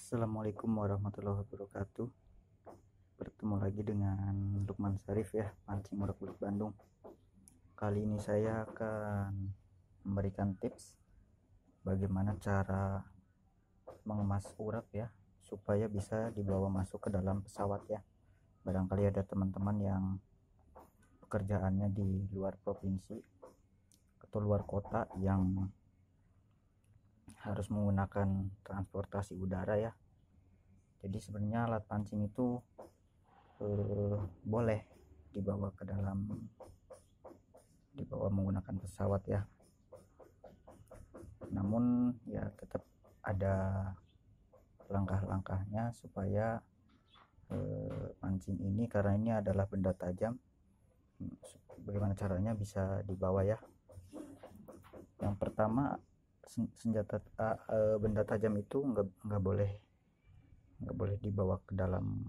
Assalamualaikum warahmatullahi wabarakatuh. Bertemu lagi dengan Lukman Sarif ya, Pancing Urak Bulik Bandung. Kali ini saya akan memberikan tips bagaimana cara mengemas urak ya, supaya bisa dibawa masuk ke dalam pesawat ya. Barangkali ada teman-teman yang pekerjaannya di luar provinsi atau luar kota yang harus menggunakan transportasi udara ya. Jadi sebenarnya alat pancing itu boleh dibawa menggunakan pesawat ya. Namun ya tetap ada langkah-langkahnya supaya pancing ini, karena ini adalah benda tajam, bagaimana caranya bisa dibawa ya. Yang pertama, benda tajam itu nggak boleh dibawa ke dalam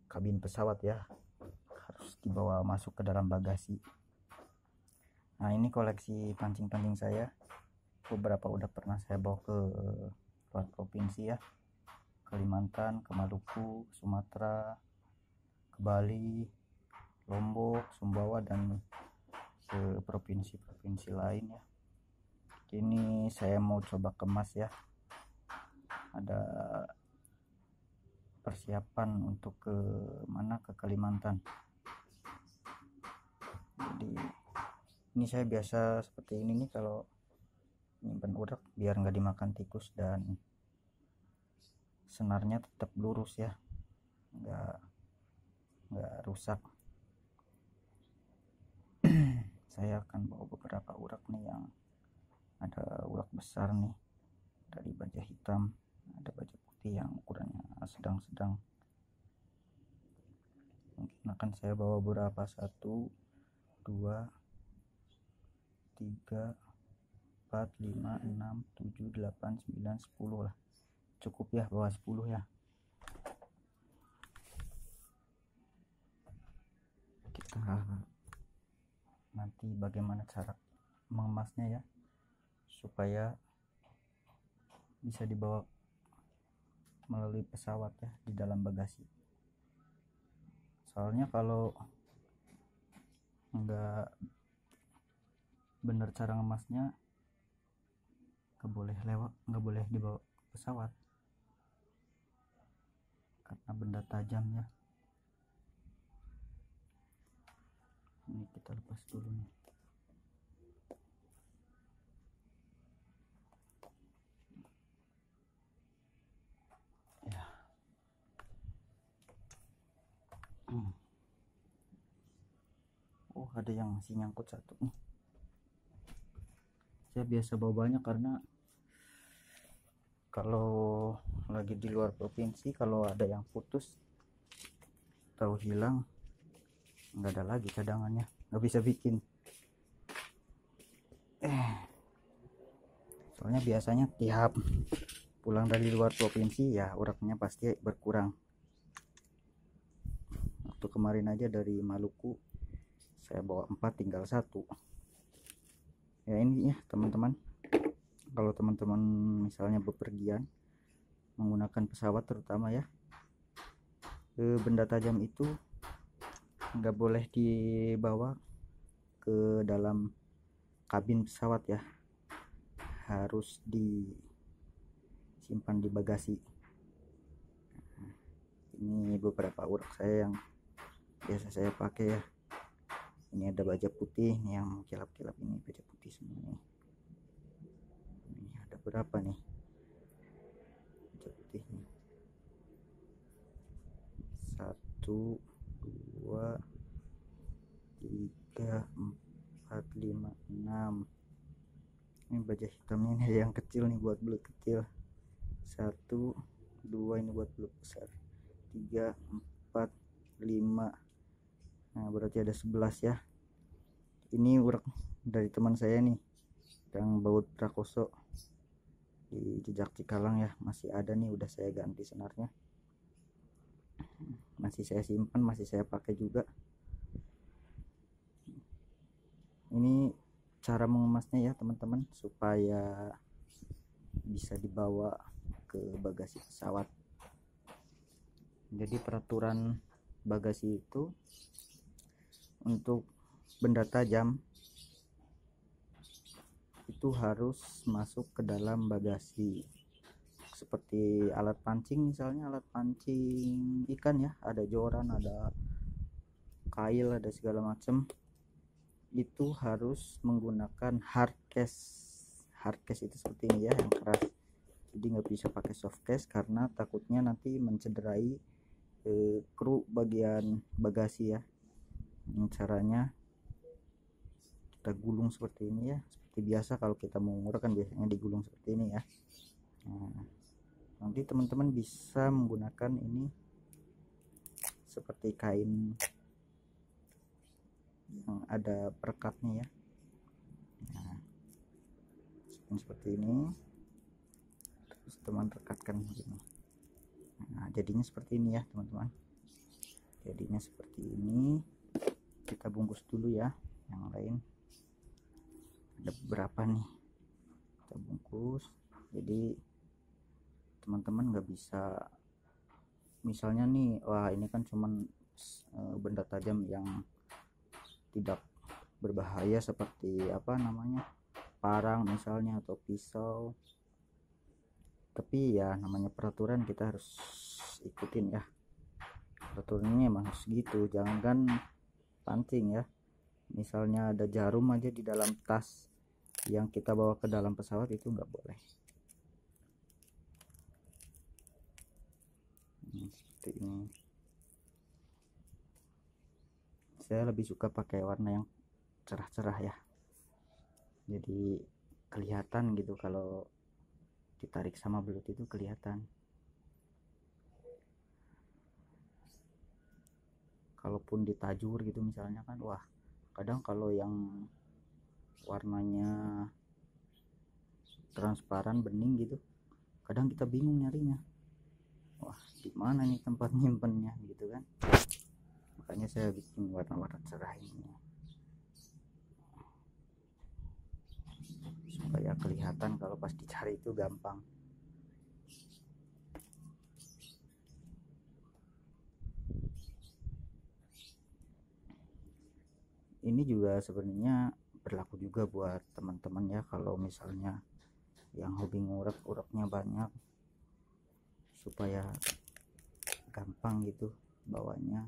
kabin pesawat ya, harus dibawa masuk ke dalam bagasi. Nah, ini koleksi pancing-pancing saya, beberapa udah pernah saya bawa ke luar provinsi ya, Kalimantan, ke Maluku, Sumatera, ke Bali, Lombok, Sumbawa, dan ke provinsi-provinsi lain ya. Ini saya mau coba kemas ya, ada persiapan untuk ke Kalimantan. Jadi ini saya biasa seperti ini nih kalau nyimpen urak, biar nggak dimakan tikus dan senarnya tetap lurus ya, nggak rusak. Saya akan bawa beberapa urak nih, yang ada urak besar nih dari baja hitam, ada baja putih yang ukurannya sedang-sedang. Mungkin akan saya bawa beberapa, 1, 2, 3, 4, 5, 6, 7, 8, 9, 10 lah. Cukup ya bawa 10 ya. Kita nanti bagaimana cara mengemasnya ya, supaya bisa dibawa melalui pesawat ya, di dalam bagasi. Soalnya kalau nggak bener cara ngemasnya, nggak boleh dibawa pesawat karena benda tajam ya. Ini kita lepas dulu nih. Ya. Oh, ada yang masih nyangkut satu nih. Saya biasa bawa banyak karena kalau lagi di luar provinsi, kalau ada yang putus atau hilang, nggak ada lagi cadangannya, nggak bisa bikin. Soalnya biasanya tiap pulang dari luar provinsi ya, uraknya pasti berkurang. Waktu kemarin aja dari Maluku saya bawa 4, tinggal 1 ya. Ini ya teman-teman, kalau teman-teman misalnya bepergian menggunakan pesawat terutama ya, benda tajam itu nggak boleh dibawa ke dalam kabin pesawat ya, harus disimpan di bagasi. Ini beberapa urak saya yang biasa saya pakai ya. Ini ada baja putih nih, yang kilap-kilap ini baja putih semua nih. Ini ada berapa nih baja putih nih? 1, 2, 3, 4, 5, 6. Ini baja hitamnya ini yang kecil nih, buat belut kecil. 1, 2, ini buat belut besar. 3, 4, 5. Nah, berarti ada 11 ya. Ini urak dari teman saya nih, yang baut Prakoso di Jejak Cikalang ya, masih ada nih, udah saya ganti senarnya, masih saya simpan, masih saya pakai juga. Ini cara mengemasnya ya teman-teman, supaya bisa dibawa ke bagasi pesawat. Jadi peraturan bagasi itu untuk benda tajam itu harus masuk ke dalam bagasi, seperti alat pancing, misalnya alat pancing ikan ya, ada joran, ada kail, ada segala macam, itu harus menggunakan hard case. Hard case itu seperti ini ya, yang keras. Jadi nggak bisa pakai soft case karena takutnya nanti mencederai kru bagian bagasi ya. Caranya kita gulung seperti ini ya, seperti biasa kalau kita mau ngurek kan biasanya digulung seperti ini ya. Nah, nanti teman-teman bisa menggunakan ini seperti kain yang ada perekatnya ya. Nah, seperti ini, terus teman rekatkan begini. Nah, jadinya seperti ini ya teman-teman, jadinya seperti ini. Kita bungkus dulu ya, yang lain ada beberapa nih, kita bungkus. Jadi teman-teman nggak bisa, misalnya nih, wah ini kan cuman benda tajam yang tidak berbahaya seperti apa namanya, parang misalnya atau pisau, tapi ya namanya peraturan kita harus ikutin ya. Peraturannya emang harus gitu, jangan pancing ya. Misalnya ada jarum aja di dalam tas yang kita bawa ke dalam pesawat, itu nggak boleh. Seperti ini. Saya lebih suka pakai warna yang cerah-cerah ya, jadi kelihatan gitu, kalau ditarik sama belut itu kelihatan. Kalaupun ditajur gitu misalnya kan, wah kadang kalau yang warnanya transparan bening gitu, kadang kita bingung nyarinya, wah gimana nih tempat nyimpennya gitu kan. Makanya saya bikin warna-warna cerah ini supaya kelihatan, kalau pas dicari itu gampang. Ini juga sebenarnya berlaku juga buat teman-teman ya, kalau misalnya yang hobi ngurek, ureknya banyak, supaya gampang gitu bawanya,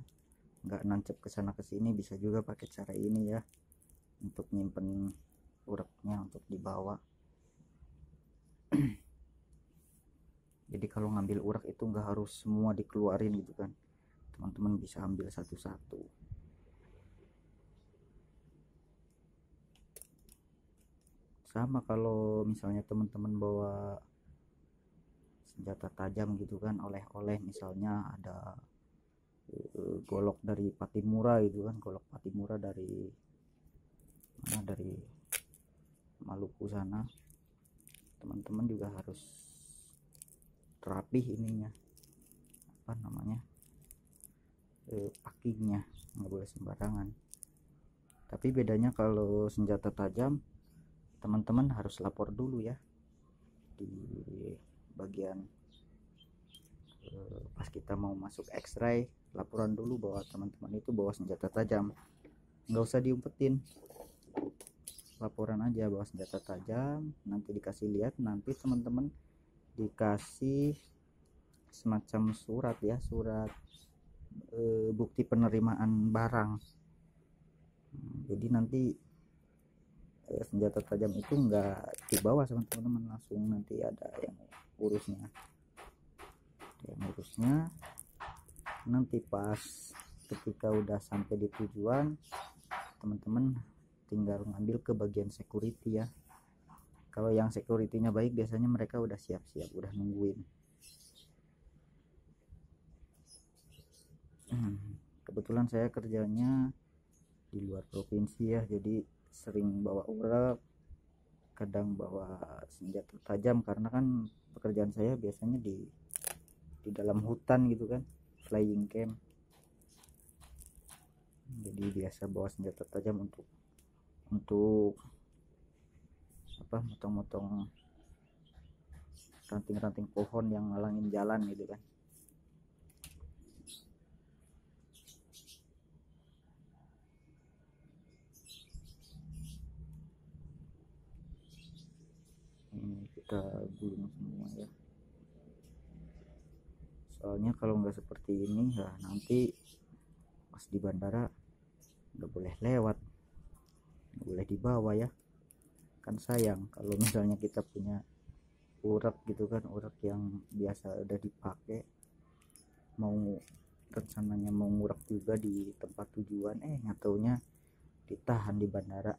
nggak nancep ke sana ke sini, bisa juga pakai cara ini ya, untuk nyimpen ureknya untuk dibawa. Jadi kalau ngambil urek itu nggak harus semua dikeluarin gitu kan, teman-teman bisa ambil satu-satu. Sama kalau misalnya teman-teman bawa senjata tajam gitu kan, oleh-oleh, misalnya ada golok dari Patimura gitu kan, golok Patimura dari mana, dari Maluku sana, teman-teman juga harus rapih ininya, apa namanya, packingnya, nggak boleh sembarangan. Tapi bedanya kalau senjata tajam, teman-teman harus lapor dulu ya di bagian pas kita mau masuk X-ray, laporan dulu bahwa teman-teman itu bawa senjata tajam, nggak usah diumpetin, laporan aja bawa senjata tajam, nanti dikasih lihat, nanti teman-teman dikasih semacam surat ya, surat bukti penerimaan barang. Jadi nanti senjata tajam itu enggak dibawa sama teman-teman, langsung nanti ada yang urusnya. Nanti pas ketika udah sampai di tujuan, teman-teman tinggal ngambil ke bagian security ya. Kalau yang security-nya baik, biasanya mereka udah siap-siap, udah nungguin. Kebetulan saya kerjanya di luar provinsi ya, jadi sering bawa urek, kadang bawa senjata tajam, karena kan pekerjaan saya biasanya di dalam hutan gitu kan, flying camp. Jadi biasa bawa senjata tajam untuk apa, motong-motong ranting-ranting pohon yang ngalangin jalan gitu kan. Ini kita gulung semua ya, soalnya kalau nggak seperti ini ya nanti pas di bandara nggak boleh lewat, nggak boleh dibawa ya, kan sayang kalau misalnya kita punya urak gitu kan, urak yang biasa udah dipakai, mau rencananya mau ngurak juga di tempat tujuan, nggak taunya ditahan di bandara.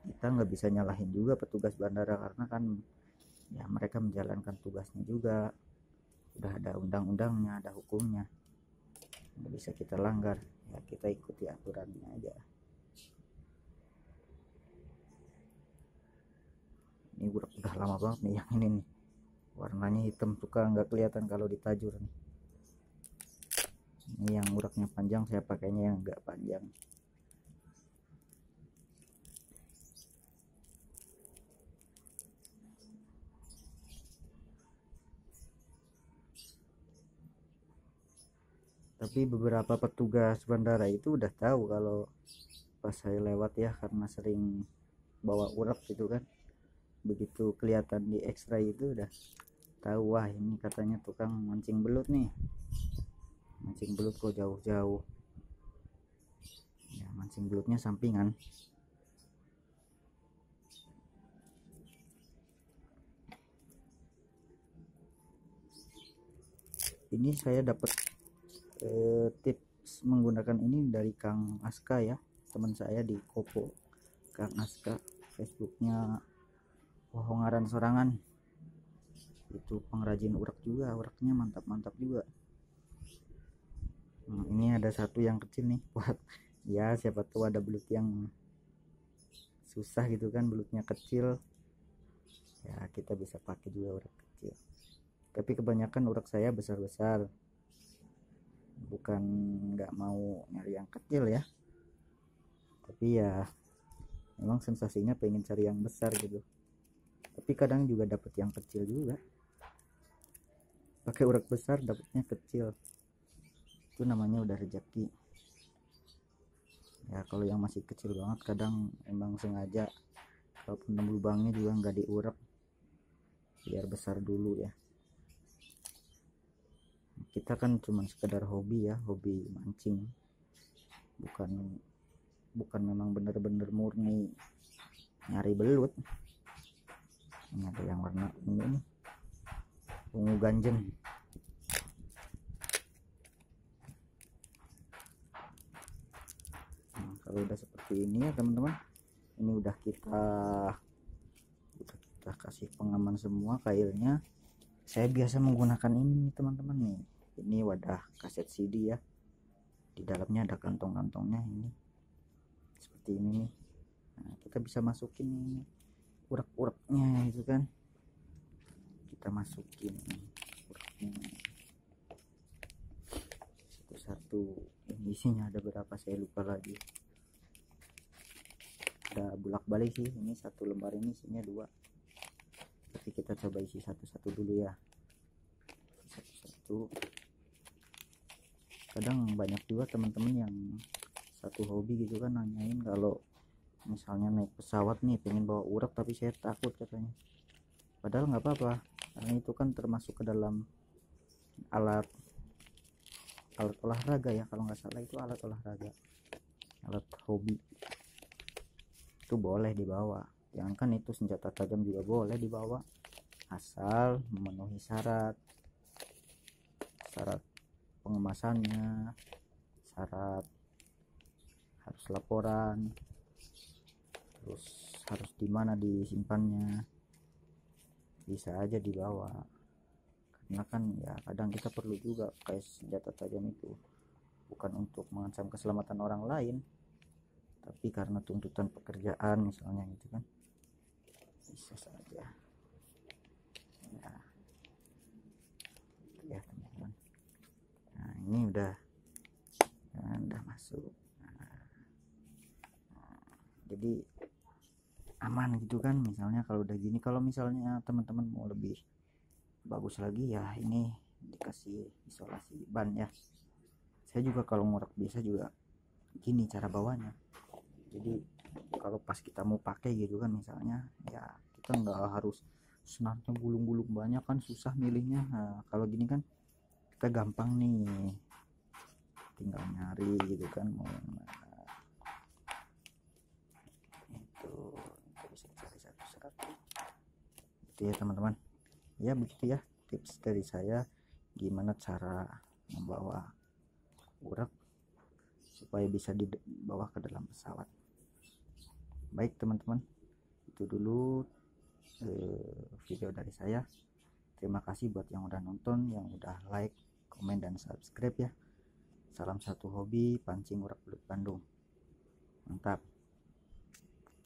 Kita nggak bisa nyalahin juga petugas bandara karena kan ya mereka menjalankan tugasnya juga, udah ada undang-undangnya, ada hukumnya, nggak bisa kita langgar ya, kita ikuti aturannya aja. Ini udah lama banget nih yang ini nih, warnanya hitam, suka nggak kelihatan kalau ditajur nih. Ini yang uraknya panjang, saya pakainya yang nggak panjang. Tapi beberapa petugas bandara itu udah tahu kalau pas saya lewat ya, karena sering bawa urak gitu kan, begitu kelihatan di X-ray itu udah tahu, wah ini katanya tukang mancing belut nih, mancing belut kok jauh-jauh ya, mancing belutnya sampingan. Ini saya dapat tips menggunakan ini dari Kang Aska ya, teman saya di Kopo, Kang Aska, Facebooknya Pohongaran Sorangan, itu pengrajin urak juga, uraknya mantap-mantap juga. Ini ada satu yang kecil nih buat ya siapa tahu ada belut yang susah gitu kan, belutnya kecil ya, kita bisa pakai juga urak kecil. Tapi kebanyakan urak saya besar-besar, bukan nggak mau nyari yang kecil ya, tapi ya memang sensasinya pengen cari yang besar gitu. Tapi kadang juga dapat yang kecil juga, pakai urak besar dapatnya kecil, itu namanya udah rezeki ya. Kalau yang masih kecil banget kadang emang sengaja, kalaupun lubangnya juga nggak diurap biar besar dulu ya. Kita kan cuma sekedar hobi ya, hobi mancing, bukan memang bener-bener murni nyari belut. Ini ada yang warna ini nih, ungu ganjen. Nah, kalau udah seperti ini ya teman-teman, ini udah kita kasih pengaman semua kailnya. Saya biasa menggunakan ini teman-teman nih, ini wadah kaset CD ya, di dalamnya ada kantong-kantongnya ini seperti ini nih. Nah, kita bisa masukin ini urak-uraknya gitu kan, kita masukin uraknya satu-satu. Ini isinya ada berapa saya lupa lagi, ada bolak-balik sih, ini satu lembar ini isinya 2, tapi kita coba isi satu-satu dulu ya, satu-satu. Kadang banyak juga teman-teman yang satu hobi gitu kan nanyain, kalau misalnya naik pesawat nih pengen bawa urak tapi saya takut katanya, padahal nggak apa-apa karena itu kan termasuk ke dalam alat olahraga ya, kalau nggak salah itu alat olahraga, alat hobi, itu boleh dibawa. Jangankan itu, senjata tajam juga boleh dibawa asal memenuhi syarat pengemasannya, syarat harus laporan, terus harus di mana disimpannya, bisa aja dibawa. Karena kan ya kadang kita perlu juga kayak senjata tajam itu bukan untuk mengancam keselamatan orang lain, tapi karena tuntutan pekerjaan misalnya gitu kan, bisa saja ya teman-teman. Nah ini udah masuk, jadi aman nyaman gitu kan. Misalnya kalau udah gini, kalau misalnya teman-teman mau lebih bagus lagi ya ini dikasih isolasi ban ya. Saya juga kalau ngurak biasa juga gini cara bawanya. Jadi kalau pas kita mau pakai gitu kan misalnya ya kita nggak harus senarnya gulung-gulung banyak kan, susah milihnya. Nah, kalau gini kan kita gampang nih, tinggal nyari gitu kan mau yang mana. Itu bisa cari satu-satu itu ya teman-teman. Ya begitu ya tips dari saya gimana cara membawa urak supaya bisa dibawa ke dalam pesawat. Baik teman-teman, itu dulu video dari saya. Terima kasih buat yang udah nonton, yang udah like, komen, dan subscribe ya. Salam satu hobi, pancing urak Belut Bandung. Mantap.